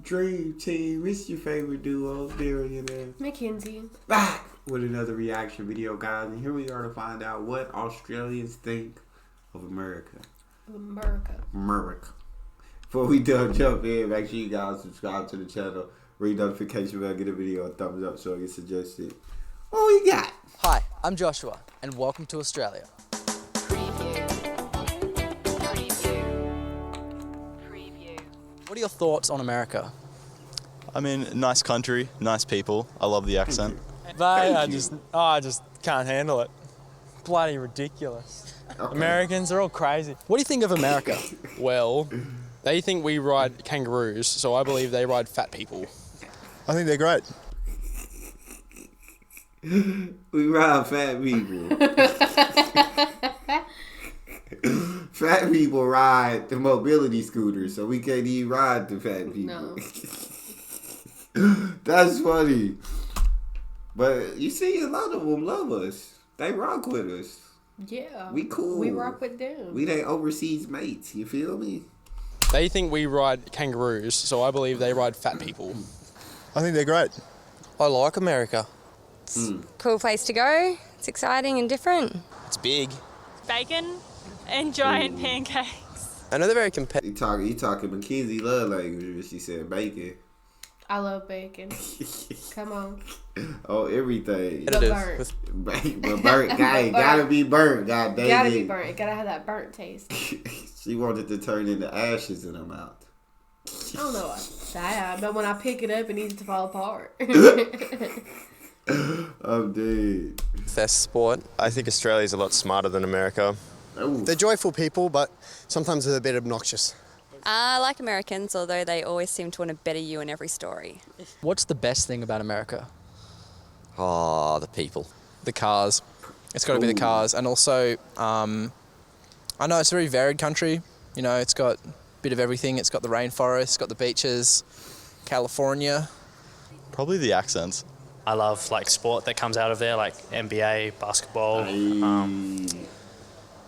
Dream Team. It's your favorite duo, Darian and Mackenzie. Back with another reaction video, guys. And here we are to find out what Australians think of America. America. Before we jump in, make sure you guys subscribe to the channel, ring notification bell, get a video a thumbs up so it gets suggested. What we got? Hi, I'm Joshua, and welcome to Australia. What are your thoughts on America? I mean, nice country, nice people. I love the accent. I just can't handle it. Bloody ridiculous. Okay. Americans are all crazy. What do you think of America? Well, they think we ride kangaroos, so I believe they ride fat people. I think they're great. We ride fat people. Fat people ride the mobility scooters, so we can't even ride the fat people. No. That's funny. But you see, a lot of them love us. They rock with us. Yeah. We cool. We rock with them. We they overseas mates. You feel me? They think we ride kangaroos, so I believe they ride fat people. I think they're great. I like America. Cool place to go. It's exciting and different. It's big. Bacon and giant pancakes. I know they're very competitive. You talking Mackenzie love language when she said bacon. I love bacon. Come on. Oh, everything. But burnt. But burnt. Gotta be burnt. God dang it. Gotta be burnt. It gotta have that burnt taste. She wanted to turn into ashes in her mouth. I don't know that, but when I pick it up, it needs to fall apart. I'm dead. Their sport. I think Australia's a lot smarter than America. Ooh. They're joyful people, but sometimes they're a bit obnoxious. I like Americans, although they always seem to want to better you in every story. What's the best thing about America? Oh, the people. The cars. It's got to be the cars. And also, I know it's a very varied country. You know, it's got a bit of everything. It's got the rainforest, it's got the beaches, California. Probably the accents. I love like sport that comes out of there, like NBA, basketball.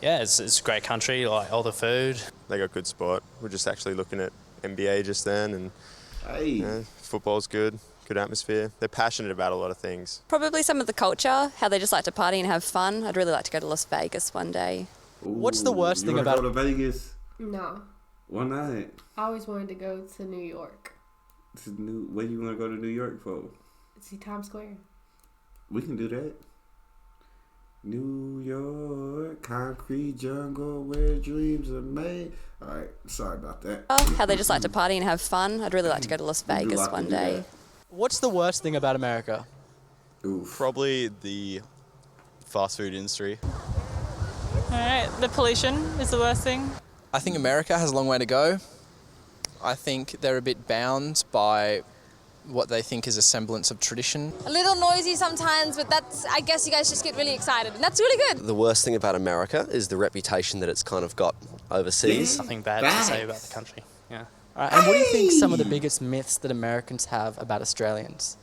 Yeah, it's a great country, like all the food. They got good sport. We're just actually looking at NBA just then, and football's good atmosphere. They're passionate about a lot of things. Probably some of the culture, how they just like to party and have fun. I'd really like to go to Las Vegas one day. Ooh, What's the worst thing about... go to Vegas? No. Why not? I always wanted to go to New York. What do you want to go to New York for? See Times Square. We can do that. New York, concrete jungle where dreams are made. Alright, sorry about that. How they just like to party and have fun. I'd really like to go to Las Vegas one day. What's the worst thing about America? Oof. Probably the fast food industry. Alright, the pollution is the worst thing. I think America has a long way to go. I think they're a bit bound by what they think is a semblance of tradition. A little noisy sometimes, but I guess you guys just get really excited, and that's really good. The worst thing about America is the reputation that it's kind of got overseas. Nothing bad to say about the country. Yeah. All right, and what do you think some of the biggest myths that Americans have about Australians?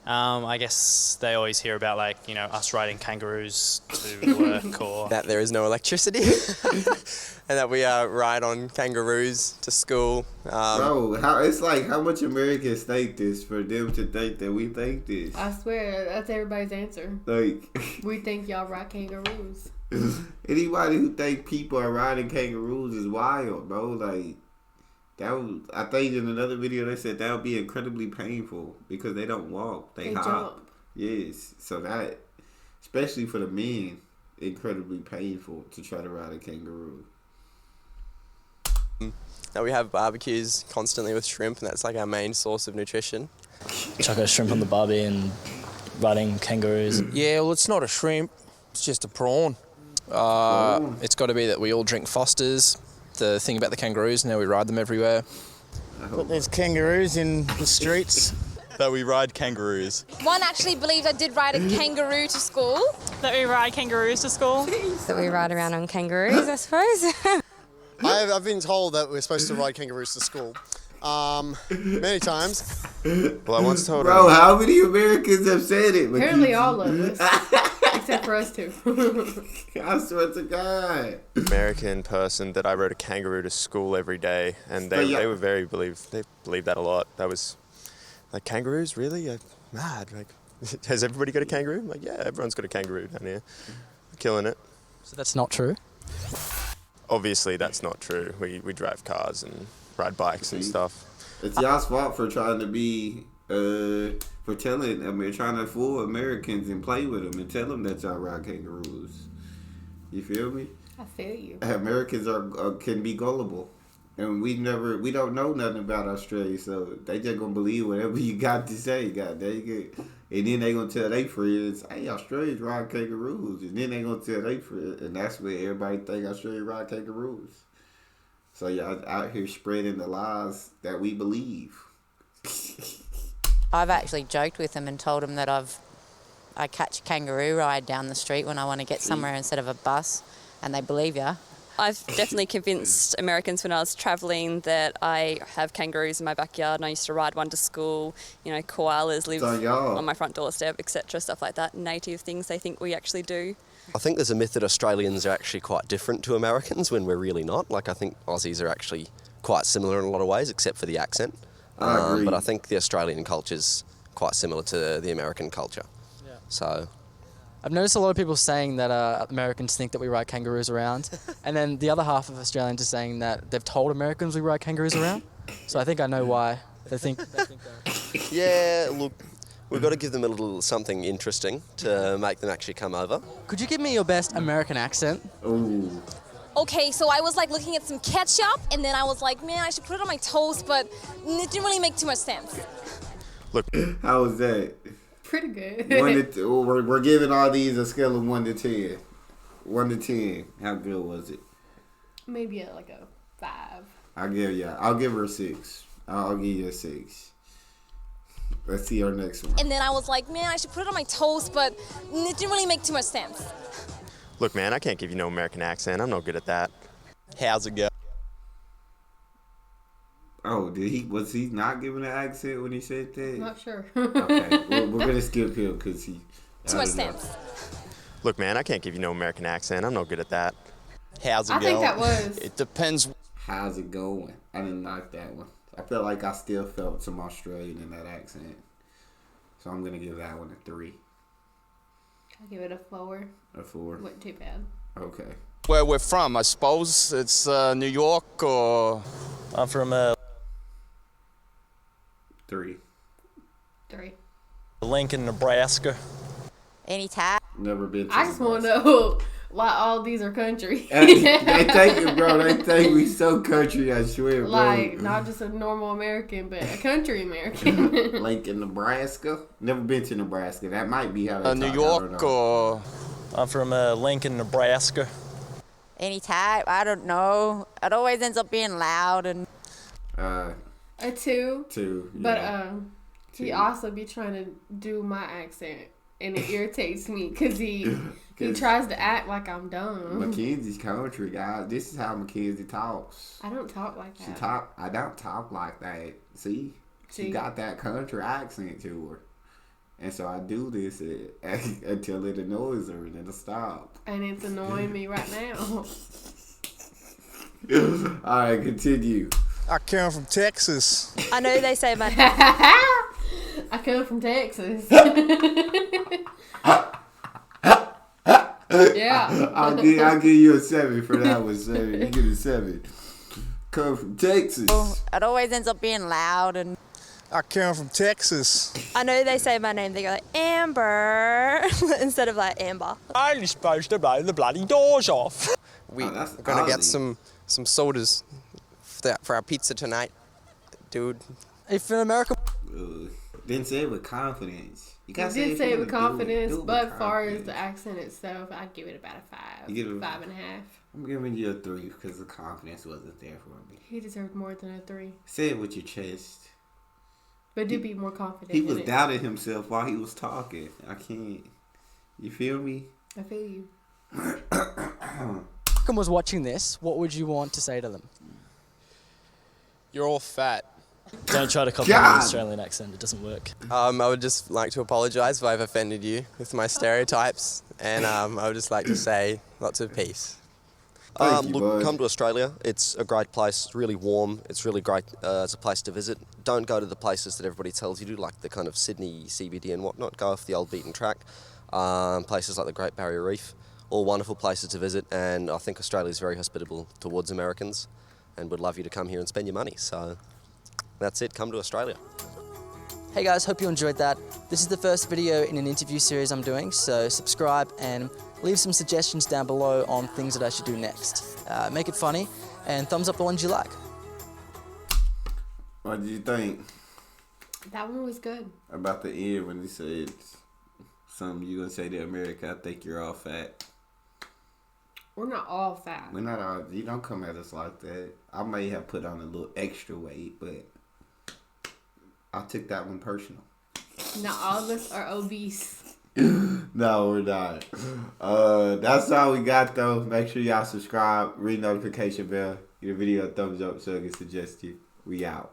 I guess they always hear about like, you know, us riding kangaroos to work or... That there is no electricity and that we ride on kangaroos to school. Bro, how much Americans think this for them to think that we think this? I swear, that's everybody's answer. Like, We think y'all ride kangaroos. anybody who think people are riding kangaroos is wild, bro. Like, I think in another video they said that would be incredibly painful because they don't walk, they hop. Jump. Yes, so that, especially for the men, incredibly painful to try to ride a kangaroo. Now we have barbecues constantly with shrimp, and that's like our main source of nutrition. Chuck a shrimp on the barbie and riding kangaroos. Yeah, well, it's not a shrimp, it's just a prawn. It's got to be that we all drink Fosters. The thing about the kangaroos, now we ride them everywhere. But there's kangaroos in the streets. That we ride kangaroos. One actually believed I did ride a kangaroo to school. That we ride kangaroos to school. That we ride around on kangaroos, I suppose. I've been told that we're supposed to ride kangaroos to school. Many times. Well, I once told Bro, how many Americans have said it? Apparently all of us. Except for us two. I swear to God. American person that I rode a kangaroo to school every day, and they were they believed that a lot. That was like, kangaroos, really? Mad. Like, has everybody got a kangaroo? I'm like, yeah, everyone's got a kangaroo down here. Killing it. So that's not true? Obviously, that's not true. We drive cars and ride bikes and stuff. It's y'all's fault for trying to be, for telling, trying to fool Americans and play with them and tell them that y'all ride kangaroos. You feel me? I feel you. Americans can be gullible. And we don't know nothing about Australia, so they just gonna believe whatever you got to say. God dang it. And then they gonna tell their friends, hey, Australians ride kangaroos. And then they gonna tell their friends, and that's where everybody think Australia ride kangaroos. So y'all out here spreading the lies that we believe. I've actually joked with them and told them that I catch a kangaroo ride down the street when I want to get somewhere instead of a bus, and they believe you. I've definitely convinced Americans when I was travelling that I have kangaroos in my backyard and I used to ride one to school. You know, koalas live on my front doorstep, etc., stuff like that. Native things they think we actually do. I think there's a myth that Australians are actually quite different to Americans when we're really not. Like, I think Aussies are actually quite similar in a lot of ways, except for the accent. I agree. But I think the Australian culture's quite similar to the American culture. Yeah. So I've noticed a lot of people saying that Americans think that we ride kangaroos around, and then the other half of Australians are saying that they've told Americans we ride kangaroos around. So I think I know why they think that. yeah, look, we've got to give them a little something interesting to make them actually come over. Could you give me your best American accent? Ooh. Okay, so I was like looking at some ketchup, and then I was like, man, I should put it on my toast, but it didn't really make too much sense. Look, how was that? Pretty good. We're giving all these a scale of 1 to 10. 1 to 10. How good was it? Maybe like a 5. I'll give her a 6. I'll give you a 6. Let's see our next one. And then I was like, man, I should put it on my toast, but it didn't really make too much sense. Look, man, I can't give you no American accent. I'm no good at that. How's it go? Oh, was he not giving an accent when he said that? Not sure. Okay, we're gonna skip him because he. Too much sense. Look, man, I can't give you no American accent. I'm no good at that. How's it I think that was. It depends. How's it going? I didn't like that one. I felt like I still felt some Australian in that accent, so I'm gonna give that one a 3. I'll give it a 4. A 4. Wasn't too bad. Okay. Where we're from, I suppose it's New York or. I'm from 3. 3. Lincoln, Nebraska. Anytime. Never been to I just want to know why all these are country. They think it, bro. They think we so country, I swear, bro. Like, not just a normal American, but a country American. Lincoln, Nebraska. Never been to Nebraska. That might be how they New talk, York or. I'm from Lincoln, Nebraska. Anytime. I don't know. It always ends up being loud and. A 2. 2. But Yeah. he also be trying to do my accent, and it irritates me because he tries to act like I'm dumb. Mackenzie's country, guys. This is how Mackenzie talks. I don't talk like that. I don't talk like that. See? She got that country accent to her. And so I do this until it annoys her and it'll stop. And it's annoying me right now. All right, continue. I come from Texas. I know they say my. I come from Texas. Yeah. I'll give you a 7 for that one, 7. You get a 7. Come from Texas. It always ends up being loud and. I come from Texas. I know they say my name, they go like Amber instead of like Amber. I'm supposed to blow the bloody doors off. We're gonna get some sodas for our pizza tonight, dude. If in America. Didn't say it with confidence. You I did say it with confidence, but as far as the accent itself, I'd give it about a 5. You give it 5.5. I'm giving you a 3 because the confidence wasn't there for me. He deserved more than a 3. Say it with your chest. But do be more confident. He was doubting himself while he was talking. I can't. You feel me? I feel you. Malcolm was watching this, what would you want to say to them? You're all fat. Don't try to copy the Australian accent, it doesn't work. I would just like to apologise if I've offended you with my stereotypes. And I would just like to say lots of peace. Look, come to Australia. It's a great place. It's really warm. It's really great as a place to visit. Don't go to the places that everybody tells you to, like the kind of Sydney CBD and whatnot. Go off the old beaten track. Places like the Great Barrier Reef, all wonderful places to visit. And I think Australia is very hospitable towards Americans and would love you to come here and spend your money. So that's it. Come to Australia. Hey guys, hope you enjoyed that. This is the first video in an interview series I'm doing, so subscribe and leave some suggestions down below on things that I should do next. Make it funny, and thumbs up the ones you like. What did you think? That one was good. About the end when he said something you gonna say to America, I think you're all fat. We're not all fat. We're not all, you don't come at us like that. I may have put on a little extra weight, but I took that one personal. Not all of us are obese. No, we're not. That's all we got though. Make sure y'all subscribe, ring notification bell, give the video a thumbs up so I can suggest you. We out.